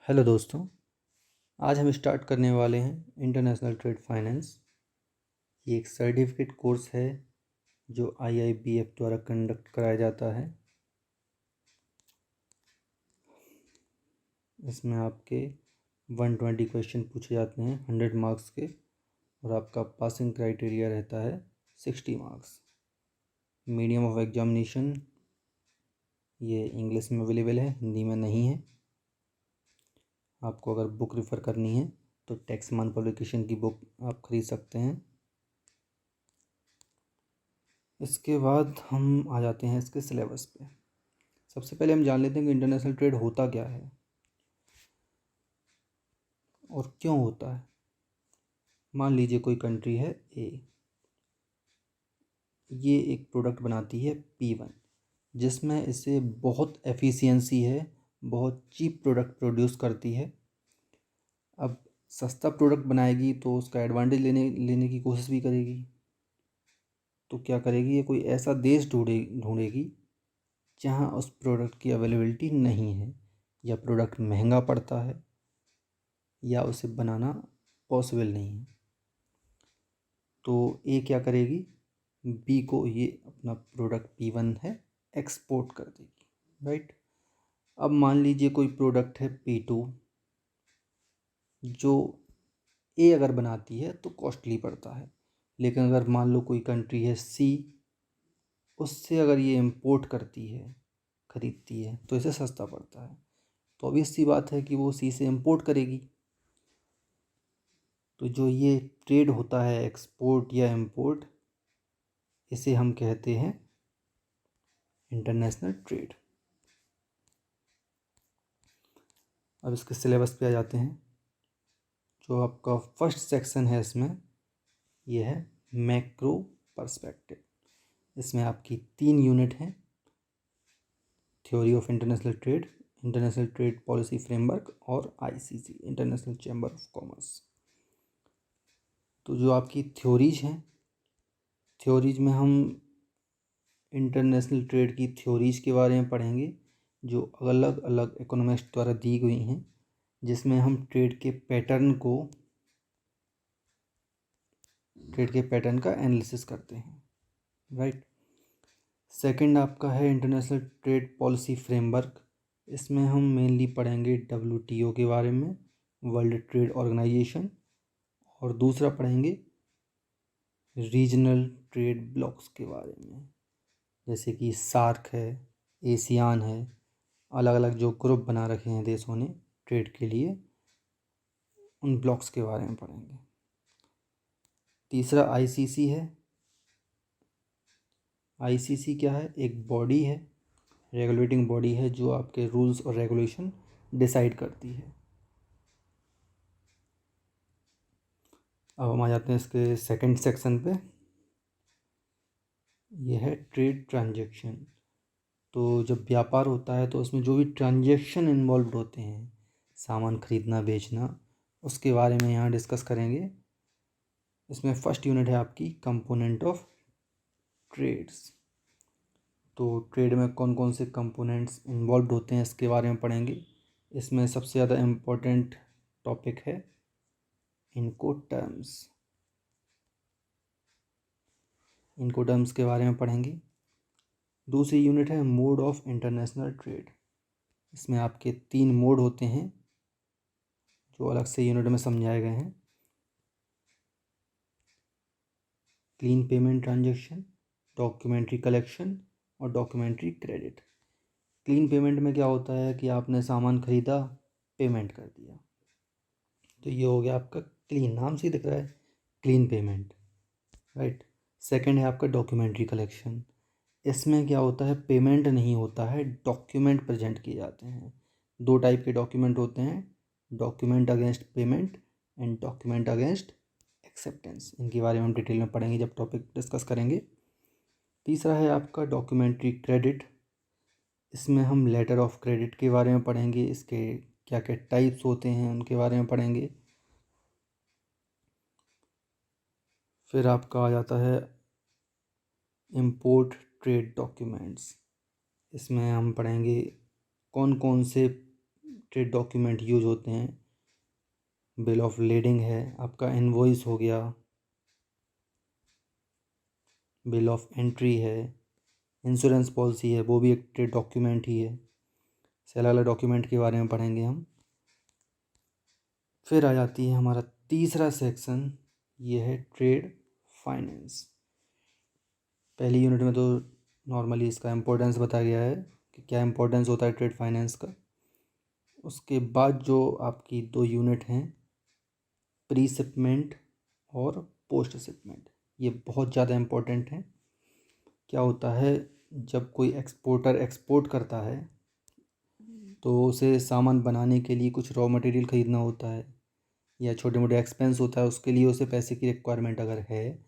Hello दोस्तों, आज हम स्टार्ट करने वाले हैं इंटरनेशनल ट्रेड फाइनेंस। ये एक सर्टिफिकेट कोर्स है जो IIBF द्वारा कंडक्ट कराया जाता है। इसमें आपके 120 क्वेश्चन पूछे जाते हैं 100 मार्क्स के, और आपका पासिंग क्राइटेरिया रहता है 60 मार्क्स। मीडियम ऑफ एग्जामिनेशन ये इंग्लिश में अवेलेबल है, हिंदी में नहीं है। आपको अगर बुक रेफ़र करनी है तो टैक्समैन पब्लिकेशन की बुक आप खरीद सकते हैं। इसके बाद हम आ जाते हैं इसके सिलेबस पे। सबसे पहले हम जान लेते हैं कि इंटरनेशनल ट्रेड होता क्या है और क्यों होता है। मान लीजिए कोई कंट्री है ए, ये एक प्रोडक्ट बनाती है P1, जिसमें इसे बहुत एफिशिएंसी है, बहुत चीप प्रोडक्ट प्रोड्यूस करती है। अब सस्ता प्रोडक्ट बनाएगी तो उसका एडवांटेज लेने की कोशिश भी करेगी। तो क्या करेगी, ये कोई ऐसा देश ढूंढेगी जहाँ उस प्रोडक्ट की अवेलेबिलिटी नहीं है, या प्रोडक्ट महंगा पड़ता है, या उसे बनाना पॉसिबल नहीं है। तो ए क्या करेगी, बी को ये अपना प्रोडक्ट P1 है एक्सपोर्ट कर देगी, राइट। अब मान लीजिए कोई प्रोडक्ट है P2 जो ए अगर बनाती है तो कॉस्टली पड़ता है, लेकिन अगर मान लो कोई कंट्री है C, उससे अगर ये इंपोर्ट करती है, ख़रीदती है, तो इसे सस्ता पड़ता है। तो ऑब्वियस सी बात है कि वो C से इंपोर्ट करेगी। तो जो ये ट्रेड होता है एक्सपोर्ट या इंपोर्ट, इसे हम कहते हैं इंटरनेशनल ट्रेड। अब इसके सिलेबस पे आ जाते हैं। जो आपका फर्स्ट सेक्शन है इसमें, यह है मैक्रो पर्सपेक्टिव। इसमें आपकी 3 यूनिट हैं, theory of international trade, international trade policy framework, और ICC international chamber of commerce. तो जो आपकी थ्योरीज हैं, थ्योरीज में हम इंटरनेशनल ट्रेड की थ्योरीज के बारे में पढ़ेंगे, जो अलग अलग इकोनॉमिस्ट द्वारा दी गई हैं, जिसमें हम ट्रेड के पैटर्न का एनालिसिस करते हैं, राइट। सेकंड आपका है इंटरनेशनल ट्रेड पॉलिसी फ्रेमवर्क। इसमें हम मेनली पढ़ेंगे WTO के बारे में, वर्ल्ड ट्रेड ऑर्गेनाइजेशन, और दूसरा पढ़ेंगे रीजनल ट्रेड ब्लॉक्स के बारे में, जैसे कि सार्क है, एशियान है, अलग अलग जो ग्रुप बना रखे हैं देशों ने ट्रेड के लिए, उन ब्लॉक्स के बारे में पढ़ेंगे। तीसरा ICC है। ICC क्या है, एक बॉडी है, रेगुलेटिंग बॉडी है, जो आपके रूल्स और रेगुलेशन डिसाइड करती है। अब हम आ जाते हैं इसके सेकंड सेक्शन पे। यह है ट्रेड ट्रांजैक्शन। तो जब व्यापार होता है तो उसमें जो भी ट्रांजैक्शन इन्वॉल्व होते हैं, सामान खरीदना बेचना, उसके बारे में यहाँ डिस्कस करेंगे। इसमें फर्स्ट यूनिट है आपकी कंपोनेंट ऑफ ट्रेड्स। तो ट्रेड में कौन कौन से कंपोनेंट्स इन्वॉल्व होते हैं, इसके बारे में पढ़ेंगे। इसमें सबसे ज़्यादा इम्पोर्टेंट टॉपिक है इनकोटर्म्स। इनकोटर्म्स के बारे में पढ़ेंगे। दूसरी यूनिट है मोड ऑफ इंटरनेशनल ट्रेड। इसमें आपके 3 मोड होते हैं, जो अलग से यूनिट में समझाए गए हैं। Clean payment transaction, documentary collection, और डॉक्यूमेंट्री क्रेडिट। क्लीन पेमेंट में क्या होता है कि आपने सामान खरीदा, पेमेंट कर दिया, तो ये हो गया आपका क्लीन, नाम से ही दिख रहा है क्लीन पेमेंट, राइट। सेकंड है आपका डॉक्यूमेंट्री कलेक्शन। इसमें क्या होता है, पेमेंट नहीं होता है, डॉक्यूमेंट प्रेजेंट किए जाते हैं। 2 टाइप के डॉक्यूमेंट होते हैं, document against payment and document against acceptance. इनके बारे में हम डिटेल में पढ़ेंगे जब टॉपिक डिस्कस करेंगे। तीसरा है आपका डॉक्यूमेंट्री क्रेडिट। इसमें हम लेटर ऑफ क्रेडिट के बारे में पढ़ेंगे, इसके क्या क्या टाइप्स होते हैं उनके बारे में पढ़ेंगे। फिर आपका आ जाता है इम्पोर्ट ट्रेड डॉक्यूमेंट्स। इसमें हम पढ़ेंगे कौन कौन से ट्रेड डॉक्यूमेंट यूज होते हैं। बिल ऑफ लेडिंग है, आपका इनवॉइस हो गया, बिल ऑफ एंट्री है, इंश्योरेंस पॉलिसी है, वो भी एक ट्रेड डॉक्यूमेंट ही है। से अलग अलग डॉक्यूमेंट के बारे में पढ़ेंगे हम। फिर आ जाती है हमारा तीसरा सेक्शन, ये है ट्रेड फाइनेंस। पहली यूनिट में तो नॉर्मली इसका इम्पोर्टेंस बताया गया है कि क्या इम्पोर्टेंस होता है ट्रेड फाइनेंस का। उसके बाद जो आपकी 2 यूनिट हैं, प्री शिपमेंट और पोस्ट शिपमेंट, ये बहुत ज़्यादा इम्पोर्टेंट हैं। क्या होता है, जब कोई एक्सपोर्टर एक्सपोर्ट करता है तो उसे सामान बनाने के लिए कुछ रॉ मटेरियल ख़रीदना होता है या छोटे मोटे एक्सपेंस होता है, उसके लिए उसे पैसे की रिक्वायरमेंट अगर है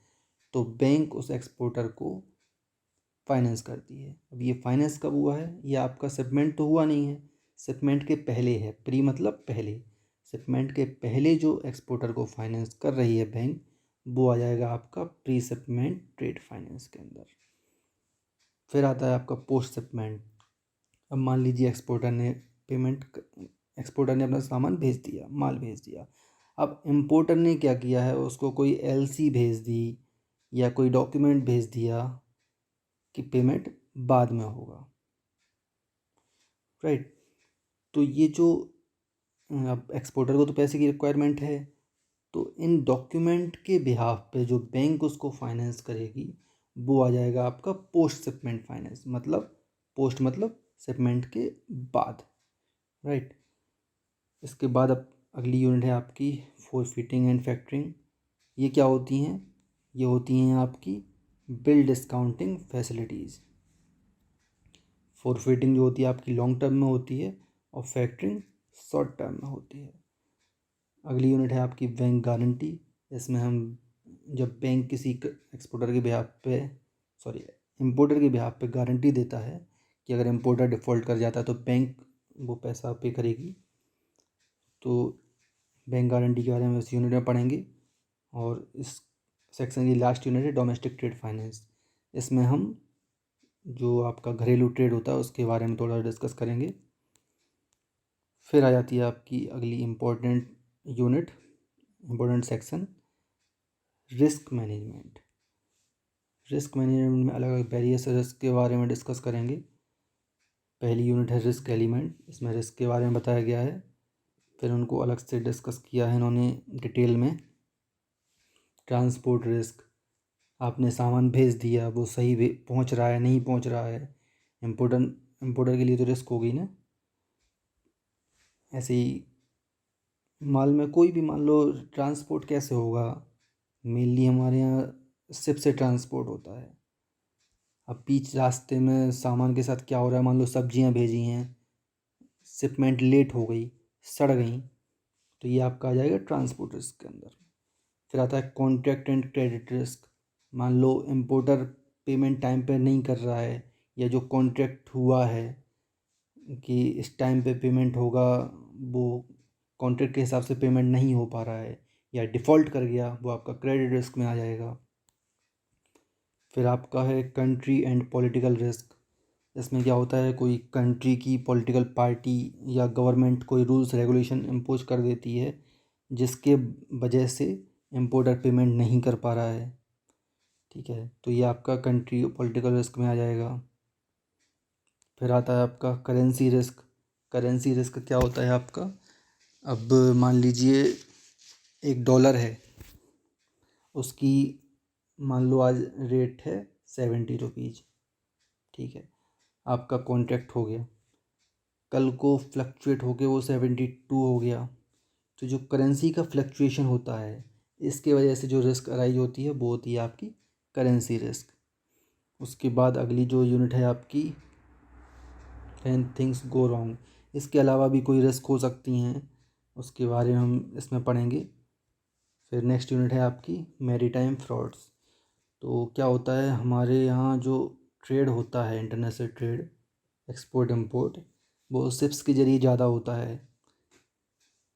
तो बैंक उस एक्सपोर्टर को फाइनेंस करती है। अब ये फाइनेंस कब हुआ है, ये आपका शिपमेंट तो हुआ नहीं है, शिपमेंट के पहले है। प्री मतलब पहले, शिपमेंट के पहले जो एक्सपोर्टर को फाइनेंस कर रही है बैंक, वो आ जाएगा आपका प्री शिपमेंट ट्रेड फाइनेंस के अंदर। फिर आता है आपका पोस्ट शिपमेंट। अब मान लीजिए एक्सपोर्टर ने अपना सामान भेज दिया, माल भेज दिया। अब इम्पोर्टर ने क्या किया है, उसको कोई एलसी भेज दी या कोई डॉक्यूमेंट भेज दिया कि पेमेंट बाद में होगा, राइट। तो ये जो अब एक्सपोर्टर को तो पैसे की रिक्वायरमेंट है, तो इन डॉक्यूमेंट के बिहाफ पे जो बैंक उसको फाइनेंस करेगी वो आ जाएगा आपका पोस्ट शिपमेंट फाइनेंस। मतलब पोस्ट मतलब शिपमेंट के बाद, राइट। इसके बाद अब अगली यूनिट है आपकी फॉरफिटिंग एंड फैक्टरिंग। ये क्या होती हैं, ये होती हैं आपकी बिल डिस्काउंटिंग फैसिलिटीज़। फॉरफिटिंग जो होती है आपकी लॉन्ग टर्म में होती है और फैक्टरिंग शॉर्ट टर्म में होती है। अगली यूनिट है आपकी बैंक गारंटी। इसमें हम जब बैंक किसी एक्सपोर्टर के बिहाफ पे इम्पोर्टर के बिहाफ पे गारंटी देता है कि अगर इम्पोर्टर डिफ़ॉल्ट कर जाता है तो बैंक वो पैसा पे करेगी, तो बैंक गारंटी के बारे में इस यूनिट में पढ़ेंगे। और इस सेक्शन की लास्ट यूनिट है डोमेस्टिक ट्रेड फाइनेंस। इसमें हम जो आपका घरेलू ट्रेड होता है उसके बारे में थोड़ा डिस्कस करेंगे। फिर आ जाती है आपकी अगली important unit, important section, risk management. Risk management में अलग अलग वेरियस रिस्क के बारे में डिस्कस करेंगे। पहली यूनिट है रिस्क एलिमेंट, इसमें रिस्क के बारे में बताया गया है। फिर उनको अलग से डिस्कस किया है इन्होंने डिटेल में। ट्रांसपोर्ट रिस्क, आपने सामान भेज दिया, वो सही पहुंच रहा है नहीं पहुंच रहा है, इम्पोर्टर के लिए तो रिस्क होगी ना। ऐसे ही माल में कोई भी मान लो ट्रांसपोर्ट कैसे होगा, मेनली हमारे यहाँ शिप से ट्रांसपोर्ट होता है। अब बीच रास्ते में सामान के साथ क्या हो रहा है, मान लो सब्जियां भेजी हैं, शिपमेंट लेट हो गई, सड़ गई, तो ये आपका आ जाएगा ट्रांसपोर्ट रिस्क के अंदर। फिर आता है कॉन्ट्रैक्ट एंड क्रेडिट रिस्क। मान लो इम्पोर्टर पेमेंट टाइम पे नहीं कर रहा है, या जो कॉन्ट्रैक्ट हुआ है कि इस टाइम पे पेमेंट होगा, वो कॉन्ट्रैक्ट के हिसाब से पेमेंट नहीं हो पा रहा है या डिफ़ॉल्ट कर गया, वो आपका क्रेडिट रिस्क में आ जाएगा। फिर आपका है कंट्री एंड पॉलिटिकल रिस्क। इसमें क्या होता है, कोई कंट्री की पॉलिटिकल पार्टी या गवर्नमेंट कोई रूल्स रेगुलेशन इम्पोज कर देती है जिसके वजह से इम्पोर्टर पेमेंट नहीं कर पा रहा है, ठीक है, तो ये आपका कंट्री पॉलिटिकल रिस्क में आ जाएगा। फिर आता है आपका करेंसी रिस्क। करेंसी रिस्क क्या होता है आपका, अब मान लीजिए $1 है, उसकी मान लो आज रेट है 70 रुपीज़, ठीक है, आपका कॉन्ट्रैक्ट हो गया, कल को फ्लक्चुएट होके वो 72 हो गया, तो जो करेंसी का फ्लक्चुएशन होता है इसके वजह से जो रिस्क अराइज होती है वो होती है आपकी करेंसी रिस्क। उसके बाद अगली जो यूनिट है आपकी व्हेन थिंग्स गो रॉन्ग। इसके अलावा भी कोई रिस्क हो सकती हैं, उसके बारे में हम इसमें पढ़ेंगे। फिर नेक्स्ट यूनिट है आपकी मैरीटाइम फ्रॉड्स। तो क्या होता है, हमारे यहाँ जो ट्रेड होता है, इंटरनेशनल ट्रेड, एक्सपोर्ट इंपोर्ट, वो शिप्स के ज़रिए ज़्यादा होता है।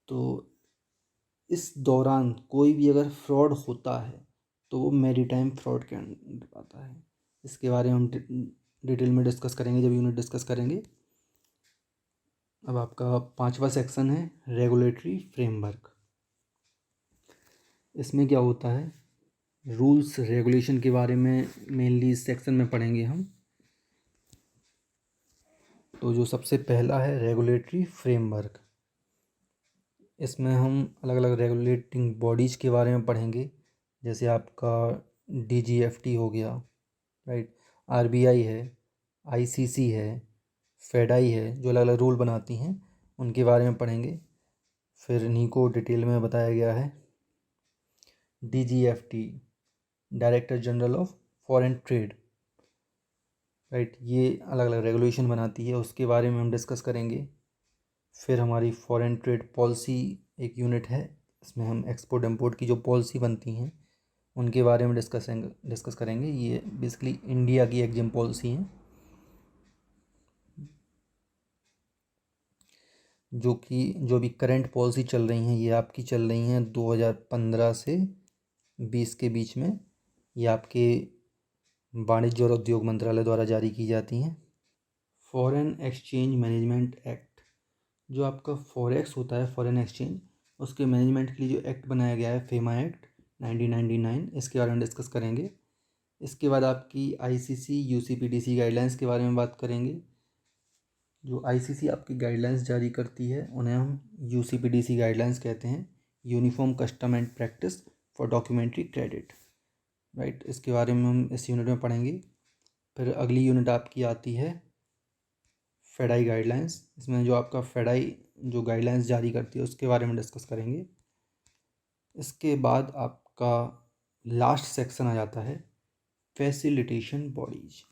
तो इस दौरान कोई भी अगर फ्रॉड होता है तो वो मैरीटाइम फ्रॉड के अंदर आता है। इसके बारे में हम डिटेल में डिस्कस करेंगे जब यूनिट डिस्कस करेंगे। अब आपका 5वां सेक्शन है रेगुलेटरी फ्रेमवर्क। इसमें क्या होता है, रूल्स रेगुलेशन के बारे में मेनली इस सेक्शन में पढ़ेंगे हम। तो जो सबसे पहला है रेगुलेटरी फ्रेमवर्क, इसमें हम अलग अलग रेगुलेटिंग बॉडीज़ के बारे में पढ़ेंगे। जैसे आपका DGFT हो गया, राइट, RBI है, ICC है, फेडाई है, जो अलग अलग रूल बनाती हैं उनके बारे में पढ़ेंगे। फिर इन्हीं को डिटेल में बताया गया है। DGFT, director general of foreign trade, right, ये अलग अलग रेगुलेशन बनाती है, उसके बारे में हम डिस्कस करेंगे। फिर हमारी फॉरेन ट्रेड पॉलिसी एक यूनिट है, इसमें हम एक्सपोर्ट इंपोर्ट की जो पॉलिसी बनती हैं उनके बारे में डिस्कस करेंगे। ये बेसिकली इंडिया की एग्जिम पॉलिसी हैं, जो भी करंट पॉलिसी चल रही हैं, ये आपकी चल रही हैं 2015 से 20 के बीच में। ये आपके वाणिज्य और उद्योग मंत्रालय द्वारा जारी की जाती हैं। फॉरेन एक्सचेंज मैनेजमेंट एक्ट, जो आपका फॉरेक्स होता है, फॉरेन एक्सचेंज, उसके मैनेजमेंट के लिए जो एक्ट बनाया गया है, फेमा एक्ट 1999, इसके बारे में डिस्कस करेंगे। इसके बाद आपकी ICC UCPDC गाइडलाइंस के बारे में बात करेंगे। जो ICC आपकी गाइडलाइंस जारी करती है उन्हें हम UCPDC गाइडलाइंस कहते हैं, uniform custom and practice for documentary credit, right, इसके बारे में हम इस यूनिट में पढ़ेंगे। फिर अगली यूनिट आपकी आती है फेडाई गाइडलाइंस, इसमें जो आपका फेडाई जो गाइडलाइंस जारी करती है उसके बारे में डिस्कस करेंगे। इसके बाद आपका लास्ट सेक्शन आ जाता है फैसिलिटेशन बॉडीज।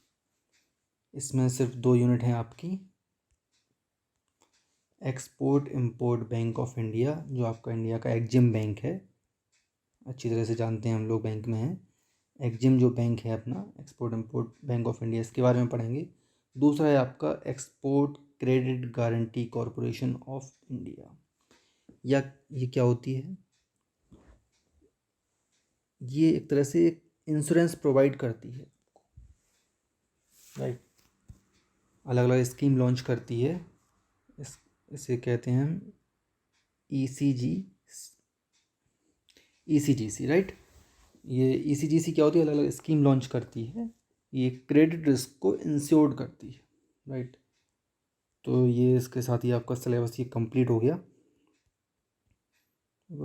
इसमें सिर्फ 2 यूनिट हैं आपकी। Export import bank of India, जो आपका इंडिया का एग्जिम बैंक है, अच्छी तरह से जानते हैं हम लोग, बैंक में है। एग्जिम जो बैंक है अपना, export import bank of India, इसके बारे में पढ़ेंगे। दूसरा है आपका export credit guarantee corporation of India, या ये क्या होती है, ये एक तरह से इंश्योरेंस प्रोवाइड करती है, राइट, अलग अलग स्कीम लॉन्च करती है। इसे कहते हैं हम ECGC, राइट। ये ECGC क्या होती है, अलग अलग स्कीम लॉन्च करती है, ये क्रेडिट रिस्क को इंश्योर्ड करती है, राइट। तो ये इसके साथ ही आपका सिलेबस ये कंप्लीट हो गया।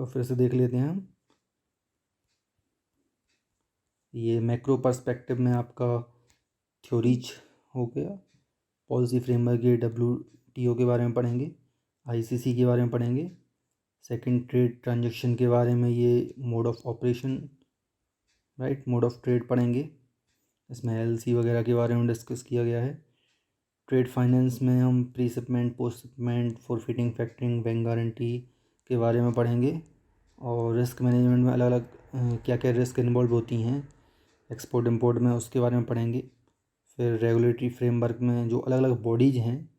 फिर से देख लेते हैं हम। ये मैक्रो पर्सपेक्टिव में आपका थ्योरीज हो गया। पॉलिसी फ्रेमवर्क, ये WTO के बारे में पढ़ेंगे, ICC के बारे में पढ़ेंगे। सेकंड, ट्रेड ट्रांजैक्शन के बारे में, ये mode of operation, right, mode of trade पढ़ेंगे, इसमें LC वगैरह के बारे में डिस्कस किया गया है। ट्रेड फाइनेंस में हम pre shipment, post shipment, forfaiting, factoring, bank guarantee के बारे में पढ़ेंगे। और रिस्क मैनेजमेंट में अलग अलग क्या क्या रिस्क इन्वॉल्व होती हैं एक्सपोर्ट इंपोर्ट में, उसके बारे में पढ़ेंगे। फिर रेगुलेटरी फ्रेमवर्क में जो अलग अलग बॉडीज़ हैं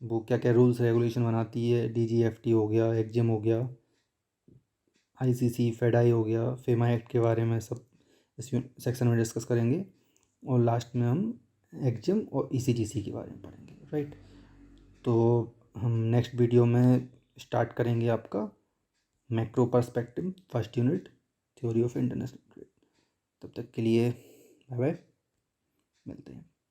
वो क्या क्या रूल्स रेगुलेशन बनाती है, DGFT हो गया, एग्जिम हो गया, ICC, फेडाई हो गया, फेमा एक्ट के बारे में सब इस सेक्शन में डिस्कस करेंगे। और लास्ट में हम एग्जिम और ECGC के बारे में पढ़ेंगे, राइट। तो हम नेक्स्ट वीडियो में स्टार्ट करेंगे आपका macro perspective, first unit, theory of international trade. तब तक के लिए बाय बाय, मिलते हैं।